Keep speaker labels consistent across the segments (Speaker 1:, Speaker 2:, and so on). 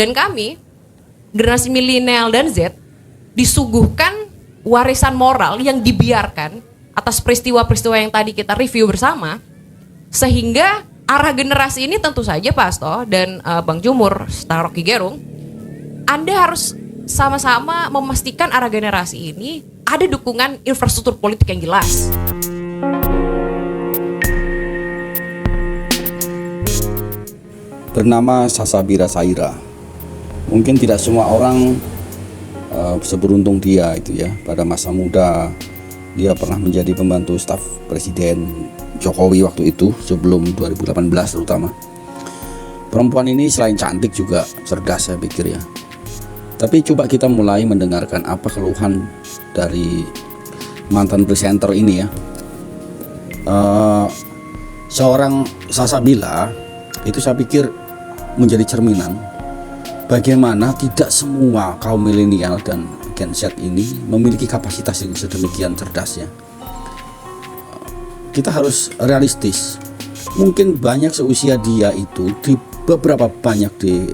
Speaker 1: Dan kami, generasi milenial dan Z, disuguhkan warisan moral yang dibiarkan atas peristiwa-peristiwa yang tadi kita review bersama, sehingga arah generasi ini tentu saja Pak Hasto dan Bang Jumur serta Rocky Gerung, Anda harus sama-sama memastikan arah generasi ini ada dukungan infrastruktur politik yang jelas.
Speaker 2: Bernama Sasabila Saira. Mungkin tidak semua orang seberuntung dia itu ya. Pada masa muda dia pernah menjadi pembantu staf Presiden Jokowi waktu itu sebelum 2018 terutama. Perempuan ini selain cantik juga cerdas saya pikir ya. Tapi coba kita mulai mendengarkan apa keluhan dari mantan presenter ini ya. Seorang Sasabila itu saya pikir menjadi cerminan bagaimana tidak semua kaum milenial dan Gen Z ini memiliki kapasitas yang sedemikian cerdasnya. Kita harus realistis. Mungkin banyak seusia dia itu di beberapa banyak di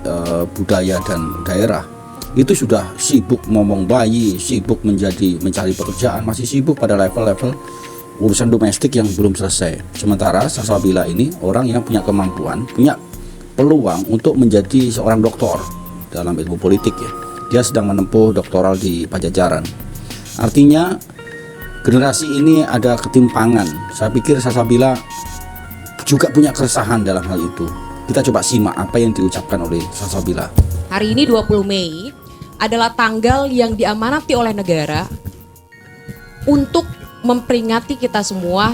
Speaker 2: budaya dan daerah itu sudah sibuk ngomong bayi, sibuk mencari pekerjaan, masih sibuk pada level-level urusan domestik yang belum selesai. Sementara Sasabila ini orang yang punya kemampuan, punya peluang untuk menjadi seorang doktor dalam ilmu politik ya. Dia sedang menempuh doktoral di Pajajaran. Artinya generasi ini ada ketimpangan. Saya pikir Sasabila juga punya keresahan dalam hal itu. Kita coba simak apa yang diucapkan oleh Sasabila.
Speaker 1: Hari ini 20 Mei adalah tanggal yang diamanati oleh negara untuk memperingati kita semua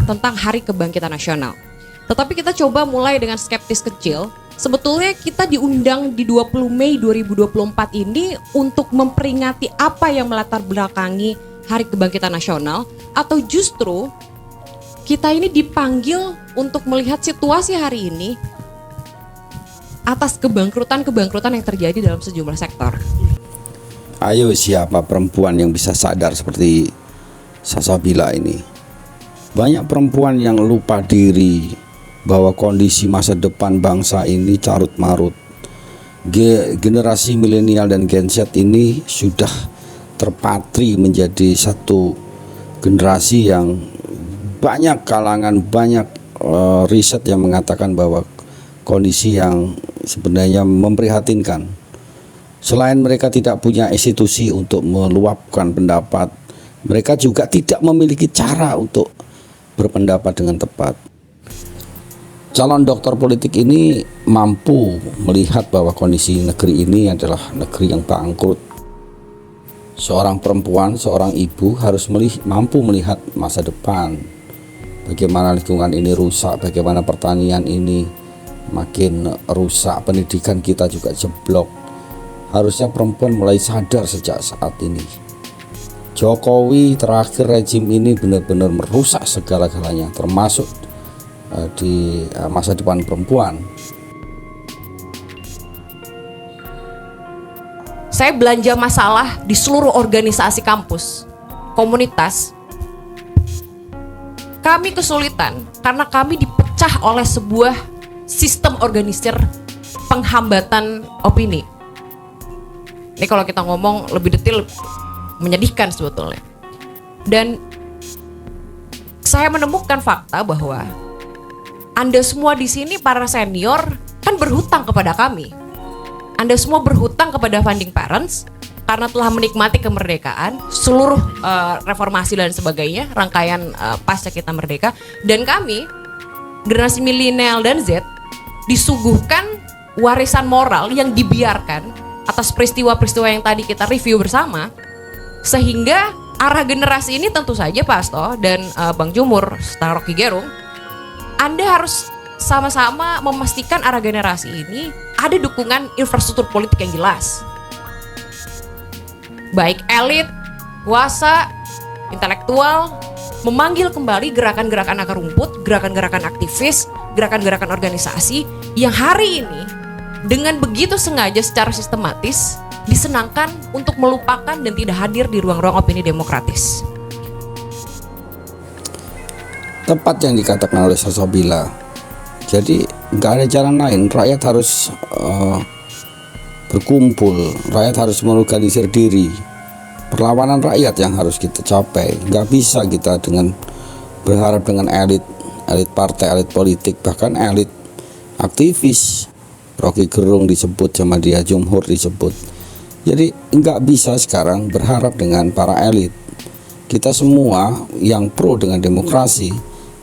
Speaker 1: tentang Hari Kebangkitan Nasional. Tetapi kita coba mulai dengan skeptis kecil. Sebetulnya kita diundang di 20 Mei 2024 ini untuk memperingati apa yang melatar belakangi Hari Kebangkitan Nasional, atau justru kita ini dipanggil untuk melihat situasi hari ini atas kebangkrutan yang terjadi dalam sejumlah sektor.
Speaker 2: Ayo, siapa perempuan yang bisa sadar seperti Sasabila ini? Banyak perempuan yang lupa diri bahwa kondisi masa depan bangsa ini carut marut. Generasi milenial dan Gen Z ini sudah terpatri menjadi satu generasi yang banyak kalangan, banyak riset yang mengatakan bahwa kondisi yang sebenarnya memprihatinkan. Selain mereka tidak punya institusi untuk meluapkan pendapat, mereka juga tidak memiliki cara untuk berpendapat dengan tepat. Calon doktor politik ini mampu melihat bahwa kondisi negeri ini adalah negeri yang bangkrut. Seorang perempuan, seorang ibu harus mampu melihat masa depan. Bagaimana lingkungan ini rusak, bagaimana pertanian ini makin rusak, pendidikan kita juga jeblok. Harusnya perempuan mulai sadar sejak saat ini. Jokowi terakhir rejim ini benar-benar merusak segala-galanya, termasuk di masa depan perempuan.
Speaker 1: Saya belanja masalah di seluruh organisasi kampus, komunitas. Kami kesulitan karena kami dipecah oleh sebuah sistem organisir penghambatan opini. Ini kalau kita ngomong lebih detail menyedihkan sebetulnya. Dan saya menemukan fakta bahwa Anda semua di sini para senior kan berhutang kepada kami. Anda semua berhutang kepada founding parents karena telah menikmati kemerdekaan, seluruh reformasi dan sebagainya, rangkaian pasca kita merdeka. Dan kami, generasi milenial dan Z, disuguhkan warisan moral yang dibiarkan atas peristiwa-peristiwa yang tadi kita review bersama, sehingga arah generasi ini tentu saja Pak Hasto dan Bang Jumur serta Rocky Gerung, Anda harus sama-sama memastikan arah generasi ini ada dukungan infrastruktur politik yang jelas. Baik elit, kuasa, intelektual, memanggil kembali gerakan-gerakan akar rumput, gerakan-gerakan aktivis, gerakan-gerakan organisasi yang hari ini dengan begitu sengaja secara sistematis disenangkan untuk melupakan dan tidak hadir di ruang-ruang opini demokratis.
Speaker 2: Tepat yang dikatakan oleh Sasabila. Jadi nggak ada jalan lain, rakyat harus berkumpul, rakyat harus mengorganisir diri. Perlawanan rakyat yang harus kita capai. Nggak bisa kita dengan berharap dengan elit partai, elit politik, bahkan elit aktivis. Rocky Gerung disebut sama dia, Jumhur disebut. Jadi nggak bisa sekarang berharap dengan para elit. Kita semua yang pro dengan demokrasi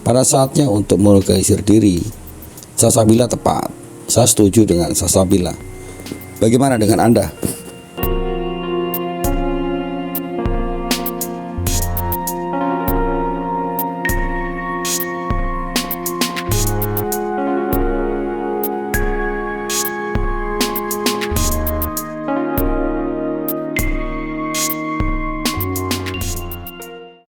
Speaker 2: pada saatnya untuk mengorganisir diri. Salsabila tepat. Saya setuju dengan Salsabila. Bagaimana dengan Anda?